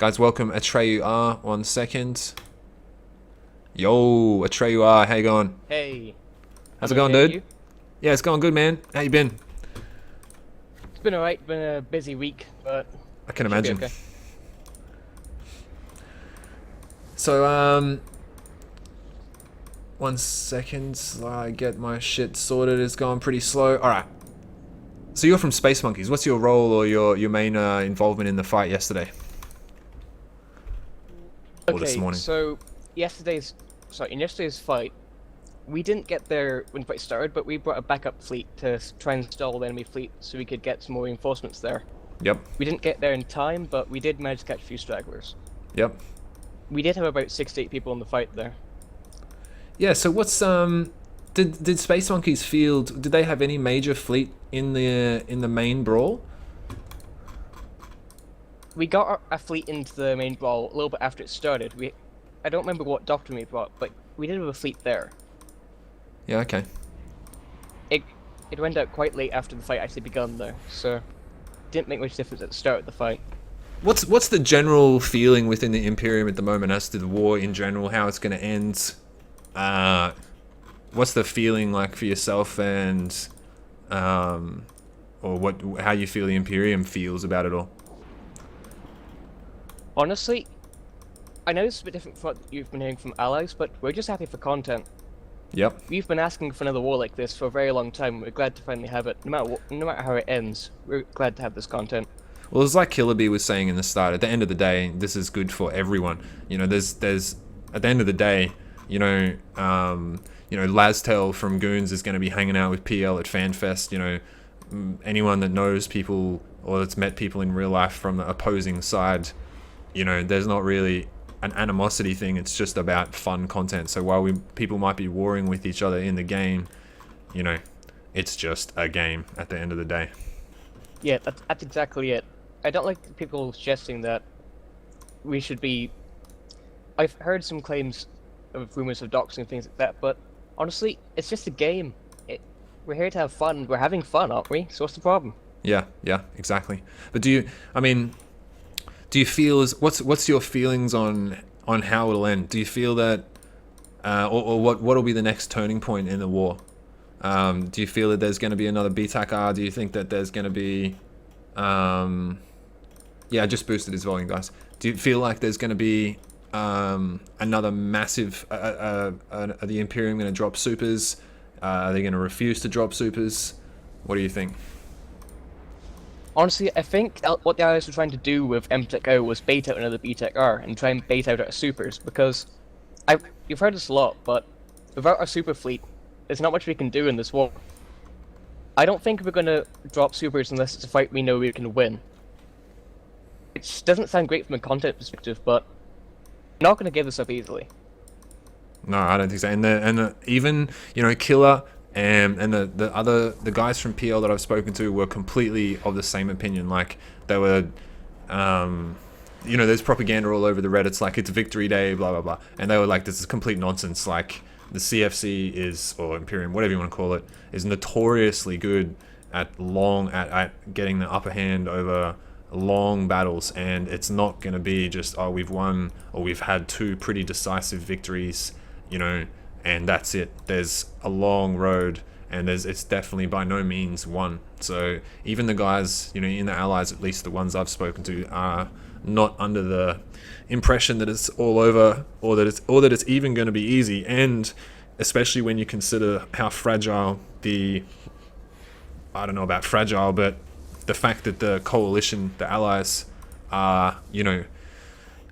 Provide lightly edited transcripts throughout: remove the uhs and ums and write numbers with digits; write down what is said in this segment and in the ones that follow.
Guys, welcome Atreyu R. 1 second. Yo, Atreyu R. How you going? Hey. How's I'm it going, okay, dude? you? Yeah, it's going good, man. How you been? It's been alright, been a busy week, but I can should be imagine. okay. So, 1 second. I get my shit sorted. It's going pretty slow. Alright. So you're from Space Monkeys. What's your role or your main involvement in the fight yesterday? Or this Okay, morning? so in yesterday's fight, we didn't get there when the fight started, but we brought a backup fleet to try and stall the enemy fleet so we could get some more reinforcements there. Yep. We didn't get there in time, but we did manage to catch a few stragglers. Yep. We did have about 6 to 8 people in the fight there. Yeah, so what's did Space Monkeys field, did they have any major fleet in the main brawl? We got a fleet into the main brawl a little bit after it started. I don't remember what doctrine we brought, but we did have a fleet there. Yeah, okay. It went out quite late after the fight actually begun though, so it didn't make much difference at the start of the fight. What's the general feeling within the Imperium at the moment as to the war in general, how it's going to end? What's the feeling like for yourself and or how you feel the Imperium feels about it all? Honestly, I know it's a bit different from what you've been hearing from allies, but we're just happy for content. Yep. We've been asking for another war like this for a very long time. We're glad to finally have it. No matter how it ends, we're glad to have this content. Well, it's like Killer Bee was saying in the start. At the end of the day, this is good for everyone. You know, there's at the end of the day, Lastel from Goons is going to be hanging out with PL at FanFest. You know, anyone that knows people or that's met people in real life from the opposing side, you know, there's not really an animosity thing. It's just about fun content. So while people might be warring with each other in the game, you know, it's just a game at the end of the day. Yeah, that's exactly it. I don't like people suggesting that we should be... I've heard some claims of rumors of doxing and things like that, but honestly, it's just a game. We're here to have fun. We're having fun, aren't we? So what's the problem? Yeah, exactly. But do you feel what's your feelings on how it'll end? Do you feel that, or what'll be the next turning point in the war? Do you feel that there's going to be another BTAC? Do you think that there's going to be, yeah, I just boosted his volume, guys. Do you feel like there's going to be another massive, are the Imperium going to drop supers? Are they going to refuse to drop supers? What do you think? Honestly, I think what the Allies were trying to do with MTech O was bait out another BTech R and try and bait out our supers, because you've heard this a lot, but without our super fleet, there's not much we can do in this war. I don't think we're going to drop supers unless it's a fight we know we can win. It doesn't sound great from a content perspective, but we're not going to give this up easily. No, I don't think so. And even, you know, Killer and the guys from PL that I've spoken to were completely of the same opinion. Like, they were, you know, there's propaganda all over the Reddits, like, it's Victory Day, blah, blah, blah. And they were like, this is complete nonsense. Like, the CFC is, or Imperium, whatever you want to call it, is notoriously good at getting the upper hand over long battles. And it's not going to be just, oh, we've won, or we've had 2 pretty decisive victories, you know, and that's it. There's a long road, and it's definitely by no means won. So even the guys, you know, in the allies, at least the ones I've spoken to, are not under the impression that it's all over, or that it's even going to be easy. And especially when you consider how fragile I don't know about fragile, but the fact that the coalition, the allies, are, you know,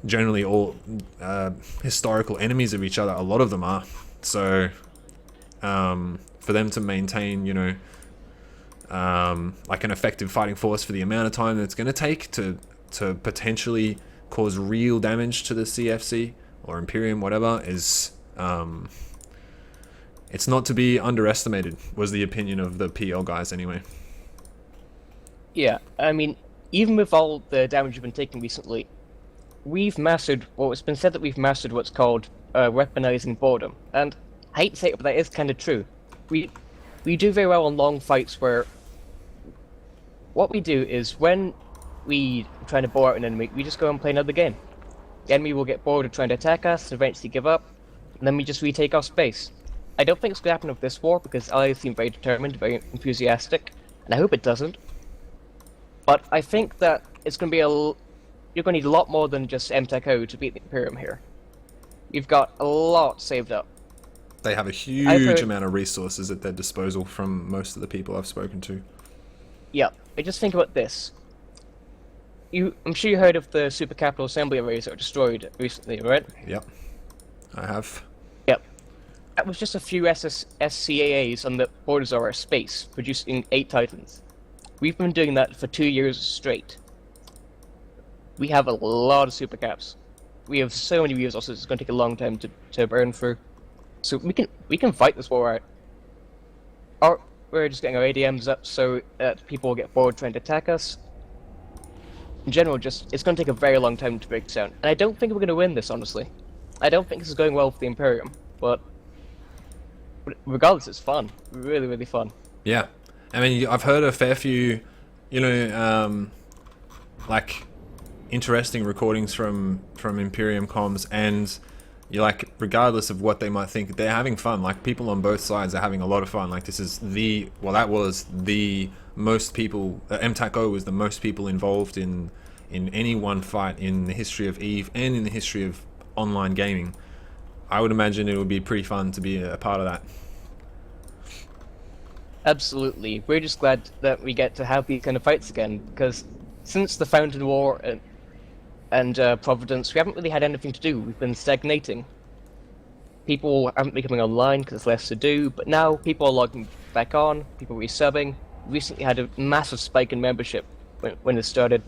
generally all historical enemies of each other. A lot of them are. So for them to maintain, you know, like an effective fighting force for the amount of time that it's going to take to potentially cause real damage to the CFC or Imperium, whatever, is it's not to be underestimated, was the opinion of the PL guys anyway. Yeah, I mean, even with all the damage we've been taking recently, we've mastered, well, it's been said that we've mastered what's called weaponizing boredom, and I hate to say it, but that is kind of true. We do very well on long fights where what we do is when we trying to bore out an enemy, we just go and play another game. The enemy will get bored of trying to attack us, and eventually give up, and then we just retake our space. I don't think it's going to happen with this war, because allies seem very determined, very enthusiastic, and I hope it doesn't. But I think that it's going to be you're going to need a lot more than just MTech-O to beat the Imperium here. You've got a lot saved up. They have a huge amount of resources at their disposal from most of the people I've spoken to. Yeah, I just think about this. I'm sure you heard of the Super Capital Assembly arrays that were destroyed recently, right? Yep, I have. Yep. That was just a few SCAAs on the borders of our space, producing 8 Titans. We've been doing that for 2 years straight. We have a lot of super caps. We have so many resources, it's going to take a long time to burn through. So we can fight this war out. Or we're just getting our ADMs up so that people will get bored trying to attack us. In general, it's going to take a very long time to break this down. And I don't think we're going to win this, honestly. I don't think this is going well for the Imperium, but regardless, it's fun. Really, really fun. Yeah. I mean, I've heard a fair few, like, interesting recordings from Imperium comms, and you're like, regardless of what they might think, they're having fun. Like, people on both sides are having a lot of fun. Like, this is that was the most people, MTAC-O was the most people involved in any one fight in the history of EVE and in the history of online gaming. I would imagine it would be pretty fun to be a part of that. Absolutely. We're just glad that we get to have these kind of fights again, because since the Fountain War and Providence, we haven't really had anything to do. We've been stagnating. People haven't been coming online because there's less to do, but now people are logging back on, people are resubbing. We recently had a massive spike in membership when it started.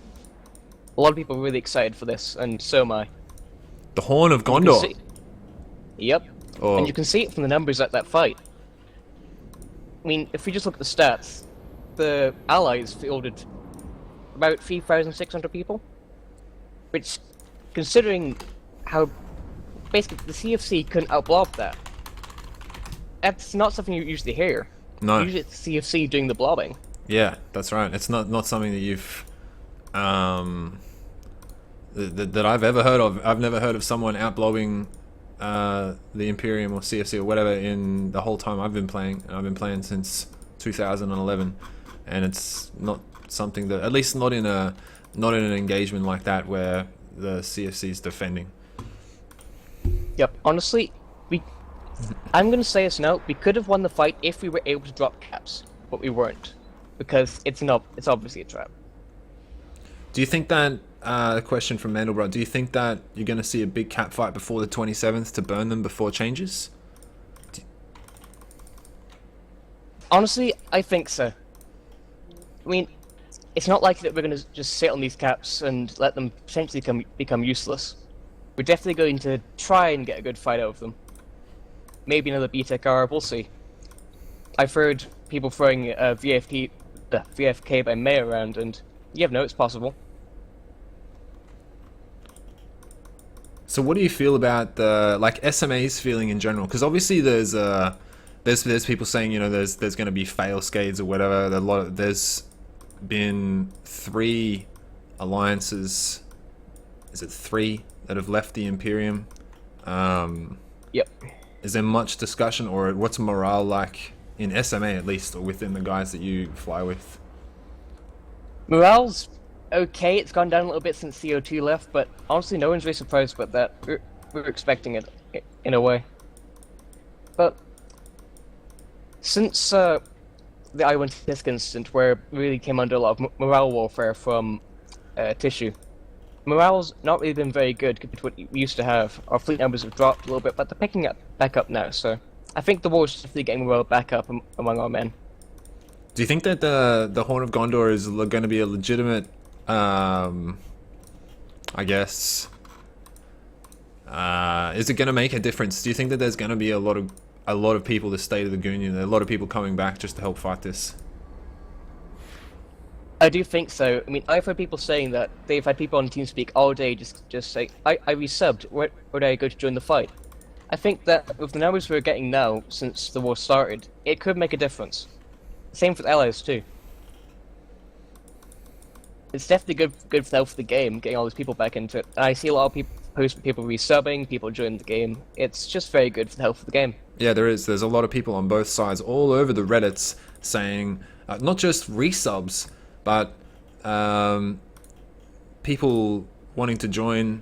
A lot of people are really excited for this, and so am I. The Horn of Gondor. Yep. Oh. And you can see it from the numbers at that fight. I mean, if we just look at the stats, the Allies fielded about 3,600 people, which, considering how basically the CFC couldn't outblob that, that's not something you usually hear. No. Usually it's the CFC doing the blobbing. Yeah, that's right. It's not something that you've that I've ever heard of. I've never heard of someone outblobbing the Imperium or CFC or whatever in the whole time I've been playing, and I've been playing since 2011, and it's not something that, at least not in an engagement like that where the CFC is defending. Yep, honestly, I'm gonna say this now, we could have won the fight if we were able to drop caps, but we weren't, because it's obviously a trap. Do you think that, question from Mandelbrot, do you think that you're going to see a big cap fight before the 27th to burn them before changes? Honestly, I think so. I mean, it's not likely that we're going to just sit on these caps and let them potentially become useless. We're definitely going to try and get a good fight out of them. Maybe another BTEC-R, we'll see. I've heard people throwing VFK by May around, and you have no, it's possible. So what do you feel about the SMA's feeling in general? Because obviously there's people saying, there's going to be fail-scades or whatever. There's been 3 alliances. Is it 3 that have left the Imperium? Yep. Is there much discussion, or what's morale like in SMA at least, or within the guys that you fly with? Morale's okay, it's gone down a little bit since CO2 left, but honestly no one's really surprised about that. We're expecting it, in a way. But since the I-1 disc incident, where it really came under a lot of morale warfare from Tissue, morale's not really been very good compared to what we used to have. Our fleet numbers have dropped a little bit, but they're picking back up now, so I think the war's definitely getting morale back up among our men. Do you think that the Horn of Gondor is going to be a legitimate, I guess, is it going to make a difference? Do you think that there's going to be a lot of people to stay to the Union, a lot of people coming back just to help fight this? I do think so. I mean, I've heard people saying that they've had people on TeamSpeak all day just say, I resubbed, where do I go to join the fight? I think that with the numbers we're getting now, since the war started, it could make a difference. Same for the Allies too. it's definitely good for the health of the game, getting all these people back into it. And I see a lot of people post people resubbing, people join the game. It's just very good for the health of the game. Yeah, there is. There's a lot of people on both sides, all over the Reddits, saying not just resubs, but people wanting to join,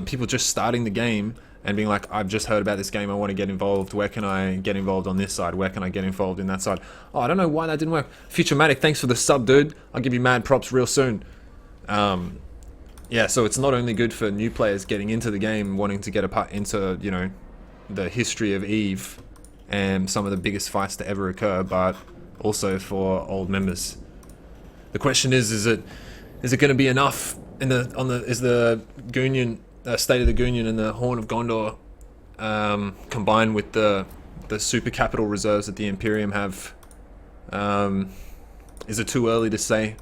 people just starting the game and being like, I've just heard about this game, I want to get involved. Where can I get involved on this side? Where can I get involved in that side? Oh, I don't know why that didn't work. Futurematic, thanks for the sub, dude. I'll give you mad props real soon. Yeah, so it's not only good for new players getting into the game, wanting to get a part into, you know, the history of EVE and some of the biggest fights to ever occur, but also for old members. The question is it going to be enough in is the Goonion State of the Goonion and the Horn of Gondor combined with the super capital reserves that the Imperium have? Is it too early to say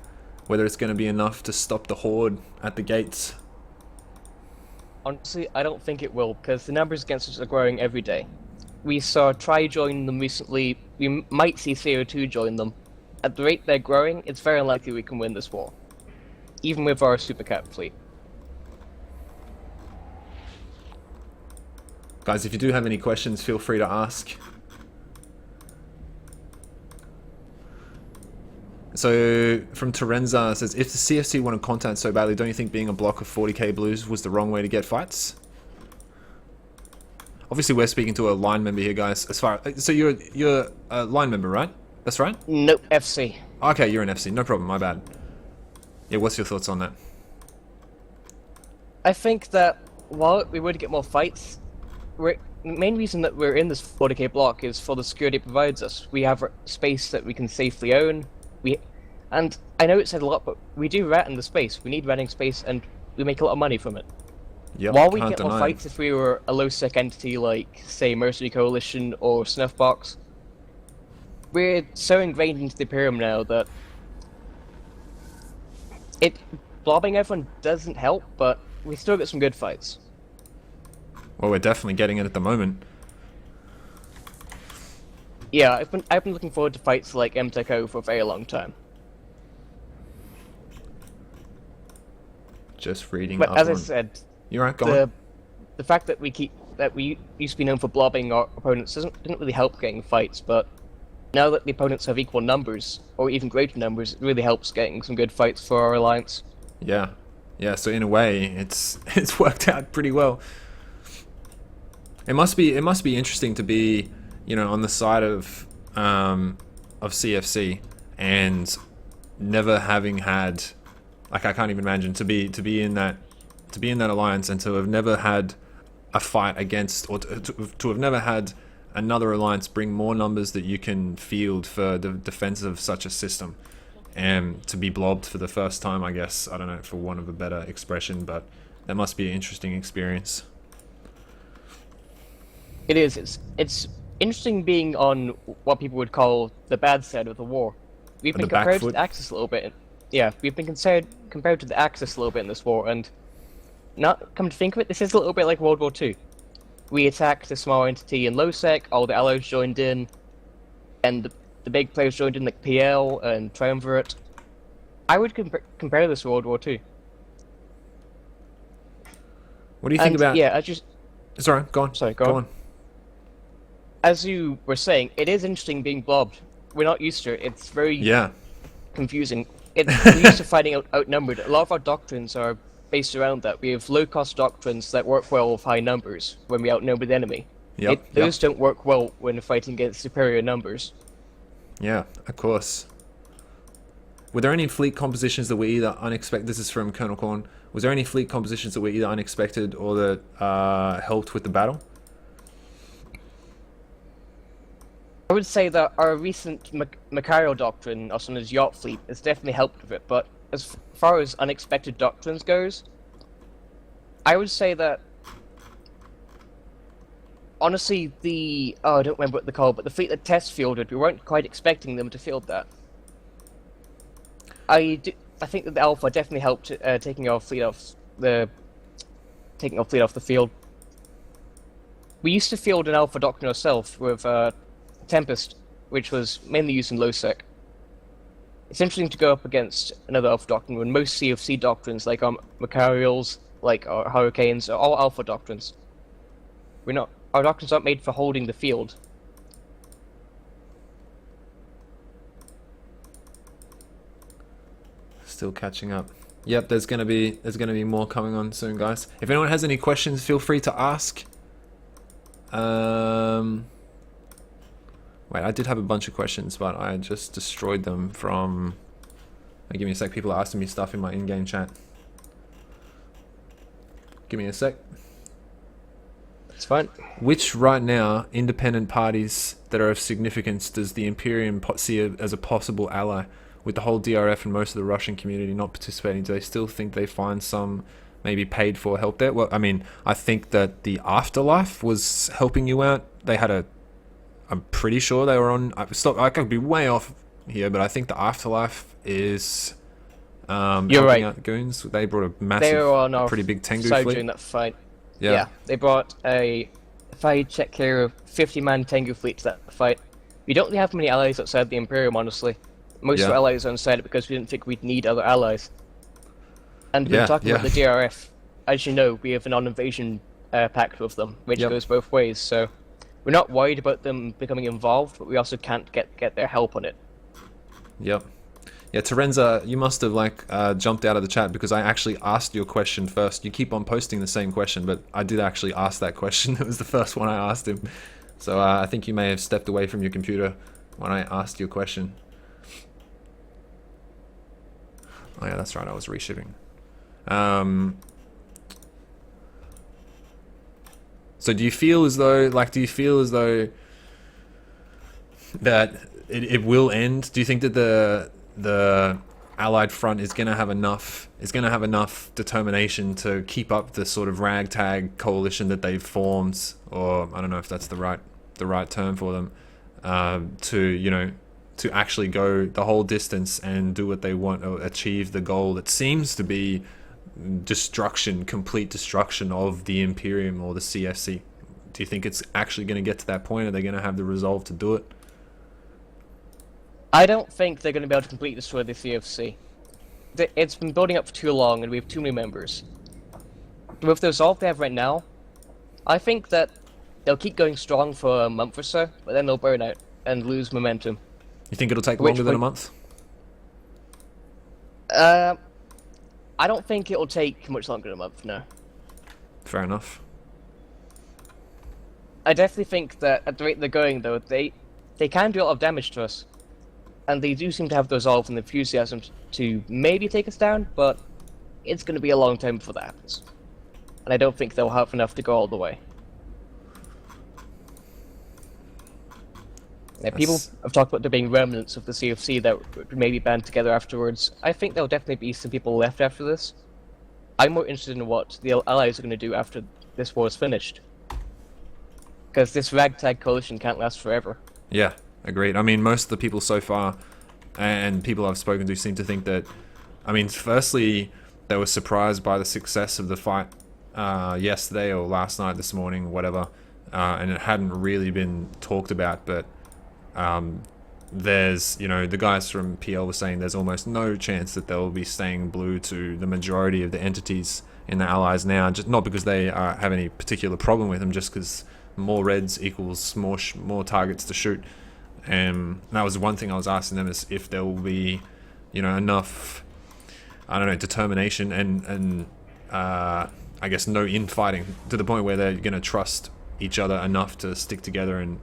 whether it's going to be enough to stop the Horde at the gates? Honestly, I don't think it will, because the numbers against us are growing every day. We saw Try join them recently, we might see CO2 join them. At the rate they're growing, it's very unlikely we can win this war. Even with our super cap fleet. Guys, if you do have any questions, feel free to ask. So, from Terenza says, if the CFC wanted content so badly, don't you think being a block of 40k blues was the wrong way to get fights? Obviously, we're speaking to a line member here, guys. So you're a line member, right? That's right? Nope, FC. Okay, you're an FC. No problem, my bad. Yeah, what's your thoughts on that? I think that while we would get more fights, the main reason that we're in this 40k block is for the security it provides us. We have space that we can safely own. And I know it said a lot, but we do rat in the space. We need ratting space, and we make a lot of money from it. Yep, While we get more fights if we were a low-sec entity like, say, Mercenary Coalition or Snuffbox, we're so ingrained into the Imperium now that blobbing everyone doesn't help, but we still get some good fights. Well, we're definitely getting it at the moment. Yeah, I've been looking forward to fights like MTECO for a very long time. Just reading. But as I said, you're right. Go on. The fact that we used to be known for blobbing our opponents didn't really help getting fights, but now that the opponents have equal numbers or even greater numbers, it really helps getting some good fights for our alliance. Yeah, yeah. So in a way, it's worked out pretty well. It must be interesting to be, you know, on the side of CFC and never having had, like, I can't even imagine to be in that alliance and to have never had a fight against, or to have never had another alliance bring more numbers that you can field for the defense of such a system, and to be blobbed for the first time, I guess, I don't know, for want of a better expression, but that must be an interesting experience. It is. It's interesting being on what people would call the bad side of the war. We've been compared to the Axis a little bit. Yeah, we've been compared to the Axis a little bit in this war, and not come to think of it, this is a little bit like World War II. We attacked a small entity in low-sec, all the allies joined in, and the big players joined in like PL and Triumvirate. I would compare this to World War II. What do you think about... Yeah, Sorry, go on. Sorry, go on. As you were saying, it is interesting being blobbed. We're not used to it. It's very confusing. We're used to fighting outnumbered. A lot of our doctrines are based around that. We have low-cost doctrines that work well with high numbers when we outnumber the enemy. Those don't work well when fighting against superior numbers. Yeah, of course. Were there any fleet compositions that were either unexpected? This is from Colonel Korn. Was there any fleet compositions that were either unexpected or that helped with the battle? I would say that our recent Macario doctrine, also known as Yacht Fleet, has definitely helped with it, but as far as unexpected doctrines goes, I would say that honestly I don't remember what they're called, but the fleet that test fielded, we weren't quite expecting them to field that. I think that the Alpha definitely helped taking our fleet off the field. We used to field an Alpha doctrine ourselves with Tempest, which was mainly used in low-sec. it's interesting to go up against another Alpha Doctrine when most CFC doctrines, like Macarials, like our Hurricanes, are all Alpha doctrines. Our doctrines aren't made for holding the field. Still catching up. Yep, there's gonna be more coming on soon, guys. If anyone has any questions, feel free to ask. Wait, I did have a bunch of questions, but I just destroyed them from... Give me a sec, people are asking me stuff in my in-game chat. Give me a sec. It's fine. Which, right now, independent parties that are of significance does the Imperium see as a possible ally? With the whole DRF and most of the Russian community not participating, do they still think they find some maybe paid for help there? Well, I mean, I think that the Afterlife was helping you out. They had a... I'm pretty sure they were on... I could be way off here, but I think the Afterlife is You're right. out goons. They brought a They were on a pretty big Tengu side fleet. during that fight. Yeah. They brought a... If I check here, 50-man Tengu fleet to that fight. We don't really have many allies outside the Imperium, honestly. Most of our allies are inside it because we didn't think we'd need other allies. And we're talking about the DRF. As you know, we have a non-invasion pact with them, which goes both ways, so... We're not worried about them becoming involved, but we also can't get their help on it. Yep. Yeah, Terenza, you must have jumped out of the chat because I actually asked your question first. You keep on posting the same question, but I did actually ask that question. It was the first one I asked him. So I think you may have stepped away from your computer when I asked your question. Oh yeah, that's right, I was reshipping. So do you feel as though that it will end? Do you think that the Allied front is going to have enough determination to keep up the sort of ragtag coalition that they've formed, or I don't know if that's the right term for them, to actually go the whole distance and do what they want, or achieve the goal that seems to be complete destruction of the Imperium or the CFC? Do you think it's actually going to get to that point? Are they going to have the resolve to do it? I don't think they're going to be able to completely destroy the CFC. It's been building up for too long and we have too many members. With the resolve they have right now, I think that they'll keep going strong for a month or so, but then they'll burn out and lose momentum. You think it'll take longer than a month? I don't think it'll take much longer than a month, no. Fair enough. I definitely think that at the rate they're going, though, they can do a lot of damage to us. And they do seem to have the resolve and the enthusiasm to maybe take us down, but it's going to be a long time before that happens. And I don't think they'll have enough to go all the way. Yeah, people have talked about there being remnants of the CFC that would maybe band together afterwards. I think there'll definitely be some people left after this. I'm more interested in what the Allies are going to do after this war is finished. Because this ragtag coalition can't last forever. Yeah, agreed. I mean, most of the people so far, and people I've spoken to, seem to think that... I mean, firstly, they were surprised by the success of the fight yesterday or last night, this morning, whatever. And it hadn't really been talked about, but... there's, the guys from PL were saying there's almost no chance that they'll be staying blue to the majority of the entities in the Allies now, just not because they have any particular problem with them, just because more reds equals more targets to shoot. And that was one thing I was asking them, is if there will be, enough, I don't know, determination and I guess no infighting to the point where they're going to trust each other enough to stick together and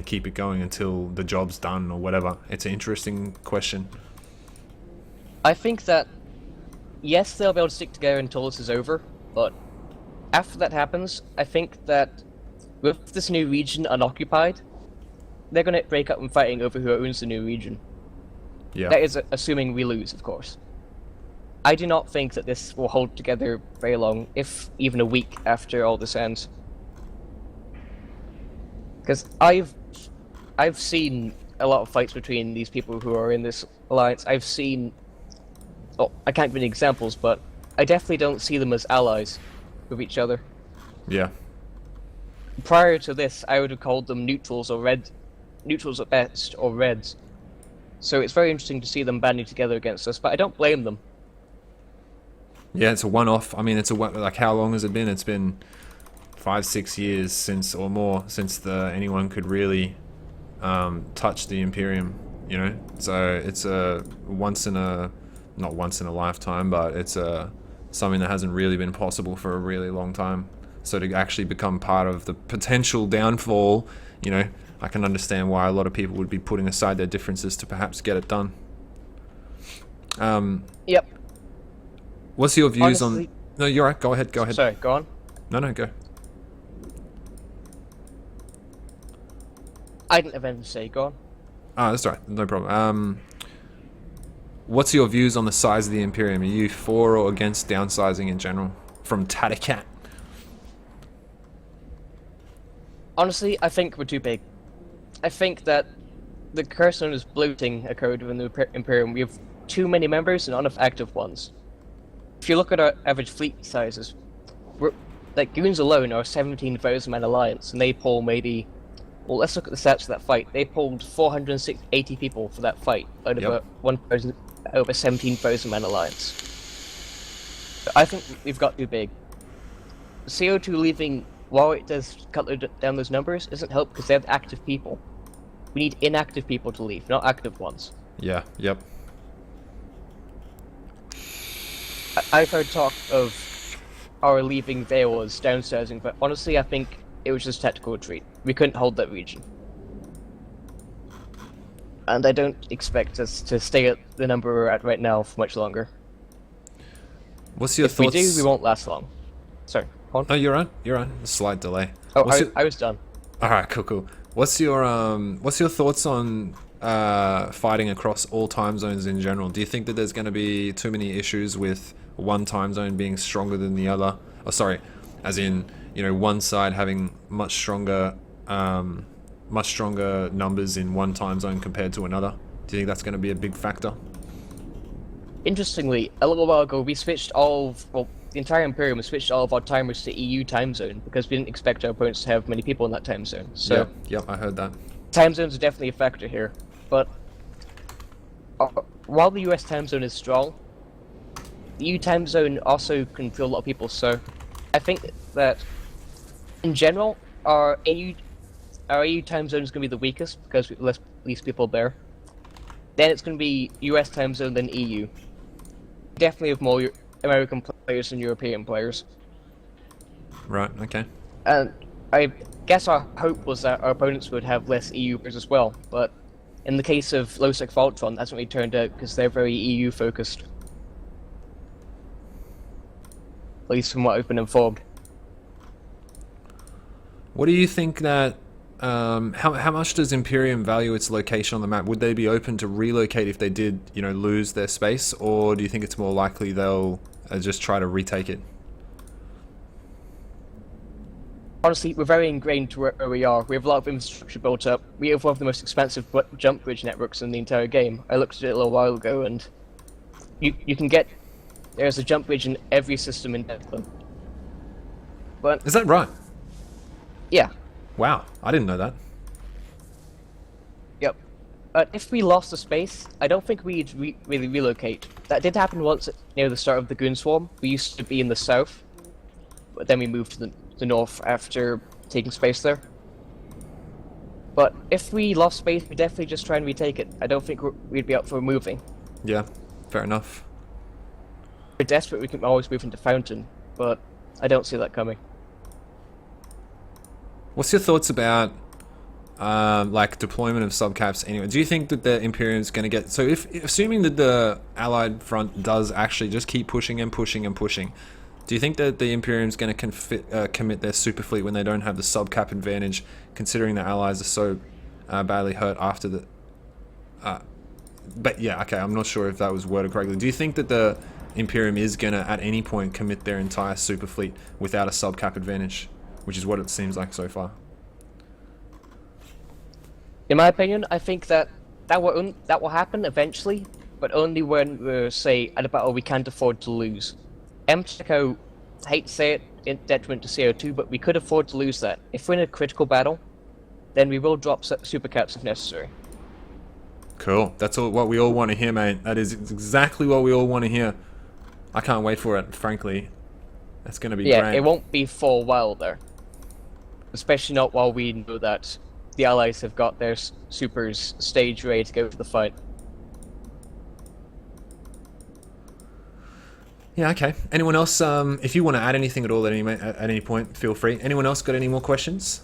keep it going until the job's done or whatever. It's an interesting question. I think that, yes, they'll be able to stick together until this is over, but after that happens, I think that with this new region unoccupied, they're going to break up and fighting over who owns the new region. Yeah. That is assuming we lose, of course. I do not think that this will hold together very long, if even a week after all this ends. Because I've seen a lot of fights between these people who are in this alliance. I've seen... Oh, I can't give any examples, but I definitely don't see them as allies with each other. Yeah. Prior to this, I would have called them neutrals or red... Neutrals at best, or reds. So it's very interesting to see them banding together against us, but I don't blame them. Yeah, it's a one-off. I mean, like how long has it been? It's been 5-6 years since or more since anyone could really touch the Imperium. You know, so it's a not once in a lifetime, but it's something that hasn't really been possible for a really long time. So to actually become part of the potential downfall, you know, I can understand why a lot of people would be putting aside their differences to perhaps get it done. Yep. What's your views Honestly, on... No, you're right. Go ahead. Sorry, go on. No, go. I didn't have anything to say, go on. Ah, that's all right. No problem. What's your views on the size of the Imperium? Are you for or against downsizing in general? From Tatakat. Honestly, I think we're too big. I think that the curse known as bloating occurred within the Imperium. We have too many members and not enough active ones. If you look at our average fleet sizes, like goons alone are 17,000 man alliance, and they pull maybe... Well, let's look at the stats of that fight. They pulled 480 people for that fight out of over 17,000 man alliance. I think we've got too big. CO2 leaving, while it does cut down those numbers, doesn't help because they have active people. We need inactive people to leave, not active ones. Yeah, yep. I've heard talk of our leaving Vale as downsizing, but honestly I think it was just tactical retreat. We couldn't hold that region. And I don't expect us to stay at the number we're at right now for much longer. What's your thoughts? If we do, we won't last long. Sorry, hold on. Oh, you're on. A slight delay. Oh, I was done. Alright, cool. What's your thoughts on fighting across all time zones in general? Do you think that there's going to be too many issues with one time zone being stronger than the other? Oh, sorry, as in, you know, one side having much stronger numbers in one time zone compared to another? Do you think that's going to be a big factor? Interestingly, a little while ago we switched the entire Imperium switched all of our timers to EU time zone because we didn't expect our opponents to have many people in that time zone. So yeah, I heard that. Time zones are definitely a factor here, but while the US time zone is strong, the EU time zone also can feel a lot of people, so I think that in general, our EU time zone is going to be the weakest because we have least people there. Then it's going to be US time zone, then EU. Definitely have more American players than European players. Right, okay. And I guess our hope was that our opponents would have less EU players as well, but in the case of Losec Voltron, that's what it turned out because they're very EU focused. At least from what I've been informed. What do you think that... how much does Imperium value its location on the map? Would they be open to relocate if they did, you know, lose their space? Or do you think it's more likely they'll just try to retake it? Honestly, we're very ingrained to where we are. We have a lot of infrastructure built up. We have one of the most expensive jump bridge networks in the entire game. I looked at it a little while ago, and you can get... There's a jump bridge in every system in Declan. But... Is that right? Yeah. Wow, I didn't know that. Yep. If we lost the space, I don't think we'd really relocate. That did happen once near the start of the Goon Swarm. We used to be in the south, but then we moved to the north after taking space there. But if we lost space, we'd definitely just try and retake it. I don't think we'd be up for moving. Yeah, fair enough. If we're desperate, we can always move into Fountain, but I don't see that coming. What's your thoughts about like deployment of subcaps anyway? Do you think that the Imperium's going to get... So assuming that the Allied front does actually just keep pushing and pushing and pushing, do you think that the Imperium's going to commit their super fleet when they don't have the subcap advantage, considering the Allies are so badly hurt after the... but yeah, okay, I'm not sure if that was worded correctly. Do you think that the Imperium is going to at any point commit their entire super fleet without a subcap advantage? Which is what it seems like so far. In my opinion, I think that will happen eventually, but only when we're, say, at a battle we can't afford to lose. MTECO, I hate to say it, in detriment to CO2, but we could afford to lose that. If we're in a critical battle, then we will drop super caps if necessary. Cool. That's what we all want to hear, mate. That is exactly what we all want to hear. I can't wait for it, frankly. That's going to be great. It won't be for a while there. Especially not while we know that the allies have got their supers stage ready to go for the fight. Yeah, okay. Anyone else, if you want to add anything at all at any point, feel free. Anyone else got any more questions?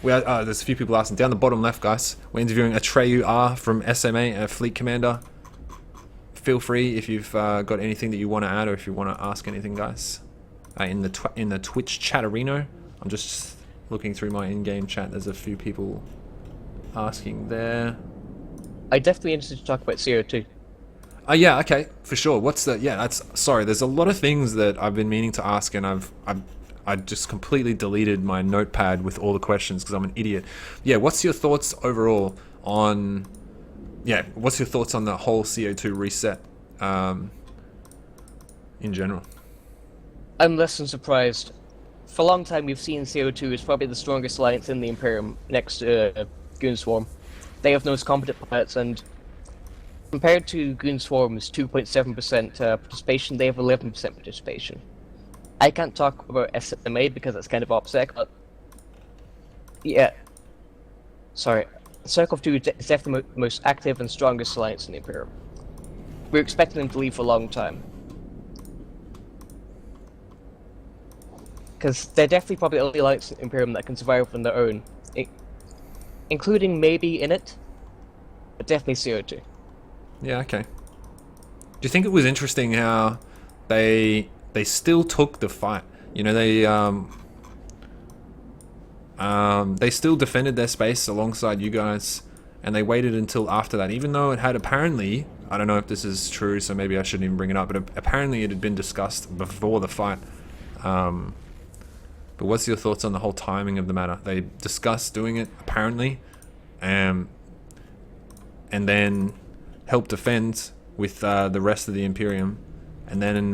There's a few people asking. Down the bottom left, guys, we're interviewing Atreyu R from SMA, a fleet commander. Feel free if you've got anything that you want to add or if you want to ask anything, guys. In the Twitch chatterino. I'm just looking through my in-game chat. There's a few people asking there. I'm definitely interested to talk about CO2. Yeah, okay, for sure. Sorry, there's a lot of things that I've been meaning to ask, and I just completely deleted my notepad with all the questions because I'm an idiot. Yeah, what's your thoughts overall on... Yeah, what's your thoughts on the whole CO2 reset in general? I'm less than surprised. For a long time, we've seen CO2 is probably the strongest alliance in the Imperium next to Goon Swarm. They have the most competent pilots, and compared to Goon Swarm's 2.7% participation, they have 11% participation. I can't talk about SMA because that's kind of OPSEC, but yeah. Sorry. Circle of 2 is definitely the most active and strongest alliance in the Imperium. We're expecting them to leave for a long time. Because they're definitely probably the only alliance in Imperium that can survive on their own. Including maybe in it, but definitely CO2. Yeah, okay. Do you think it was interesting how they still took the fight? You know, they still defended their space alongside you guys, and they waited until after that, even though it had apparently, I don't know if this is true, so maybe I shouldn't even bring it up, but apparently it had been discussed before the fight. But what's your thoughts on the whole timing of the matter? They discussed doing it, apparently, and then help defend with the rest of the Imperium, and then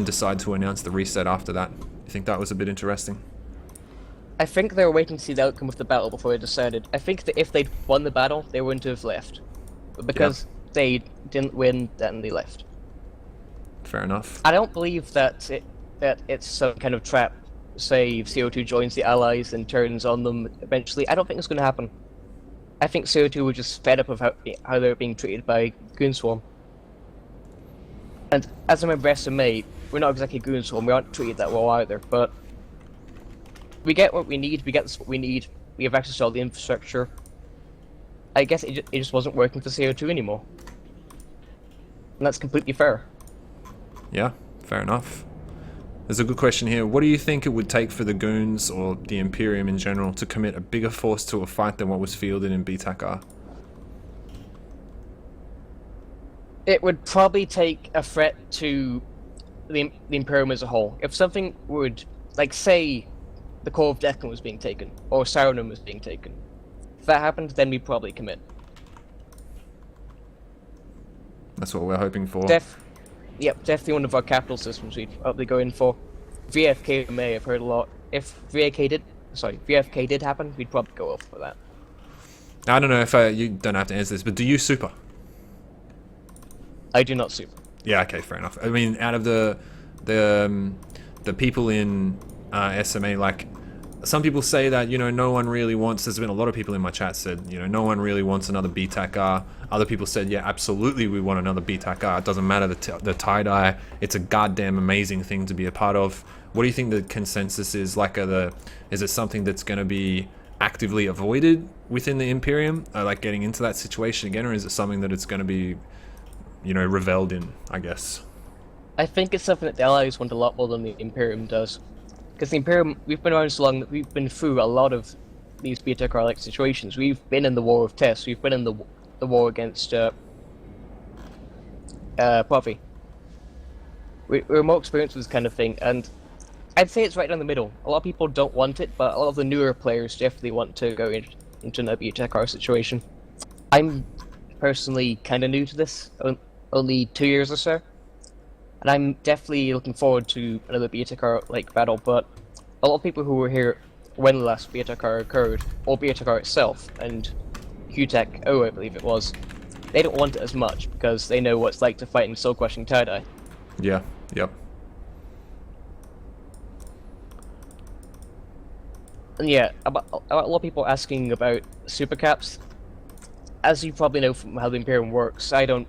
decide to announce the reset after that. You think that was a bit interesting? I think they were waiting to see the outcome of the battle before they decided. I think that if they'd won the battle, they wouldn't have left. But because they didn't win, then they left. Fair enough. I don't believe that it's some kind of trap. Say CO2 joins the Allies and turns on them eventually. I don't think it's going to happen. I think CO2 were just fed up of how they were being treated by Goon Swarm. And as I remember SMA, we're not exactly Goon Swarm, we aren't treated that well either, but we get what we need, we get what we need, we have access to all the infrastructure. I guess it just wasn't working for CO2 anymore. And that's completely fair. Yeah, fair enough. There's a good question here. What do you think it would take for the Goons, or the Imperium in general, to commit a bigger force to a fight than what was fielded in BTAC-R? It would probably take a threat to the Imperium as a whole. If something would, like say, the core of Declan was being taken, or Saarinen was being taken. If that happened, then we'd probably commit. That's what we're hoping for. Yep, definitely one of our capital systems we'd probably go in for. VFK may have heard a lot. If VFK did happen, we'd probably go off for that. I don't know if you don't have to answer this, but do you super? I do not super. Yeah, okay, fair enough. I mean, out of the people in SMA, like, some people say that, you know, no one really wants, there's been a lot of people in my chat said, you know, no one really wants another BTAC-R. Other people said, yeah, absolutely we want another BTAC-R. It doesn't matter the tie-dye. It's a goddamn amazing thing to be a part of. What do you think the consensus is? Like, is it something that's going to be actively avoided within the Imperium? Like, getting into that situation again? Or is it something that it's going to be, you know, reveled in, I guess? I think it's something that the Allies want a lot more than the Imperium does. Because the Imperium, we've been around so long that we've been through a lot of these BTAC-R-like situations. We've been in the War of Test, we've been in the war against Puffy. We're more experienced with this kind of thing, and I'd say it's right down the middle. A lot of people don't want it, but a lot of the newer players definitely want to go into an BTAC-R situation. I'm personally kind of new to this, only 2 years or so. And I'm definitely looking forward to another BTAC-R-like battle, but a lot of people who were here when the last BTAC-R occurred, or BTAC-R itself, and Q-Tech O, I believe it was, they don't want it as much because they know what it's like to fight in soul-crushing tie-dye. Yeah. Yep. And yeah, about a lot of people asking about super caps. As you probably know from how the Imperium works, I don't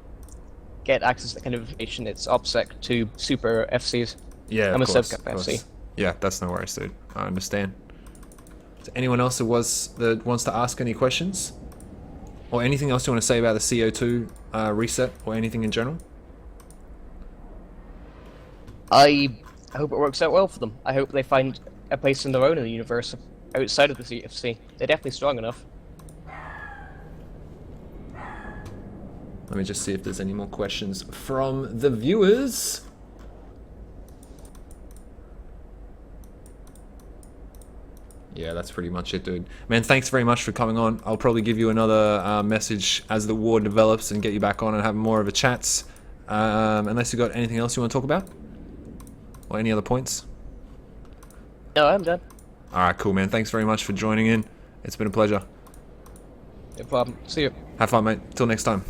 get access to that kind of information. It's OPSEC to super FCs. Yeah, I'm of a course, subcap of course. FC. Yeah, that's no worries, dude. I understand. Is there anyone else that wants to ask any questions? Or anything else you want to say about the CO2 reset or anything in general? I hope it works out well for them. I hope they find a place in their own in the universe outside of the CFC. They're definitely strong enough. Let me just see if there's any more questions from the viewers. Yeah, that's pretty much it, dude. Man, thanks very much for coming on. I'll probably give you another message as the war develops and get you back on and have more of a chats. Unless you got anything else you want to talk about? Or any other points? No, I'm done. Alright, cool, man. Thanks very much for joining in. It's been a pleasure. No problem. See you. Have fun, mate. Till next time.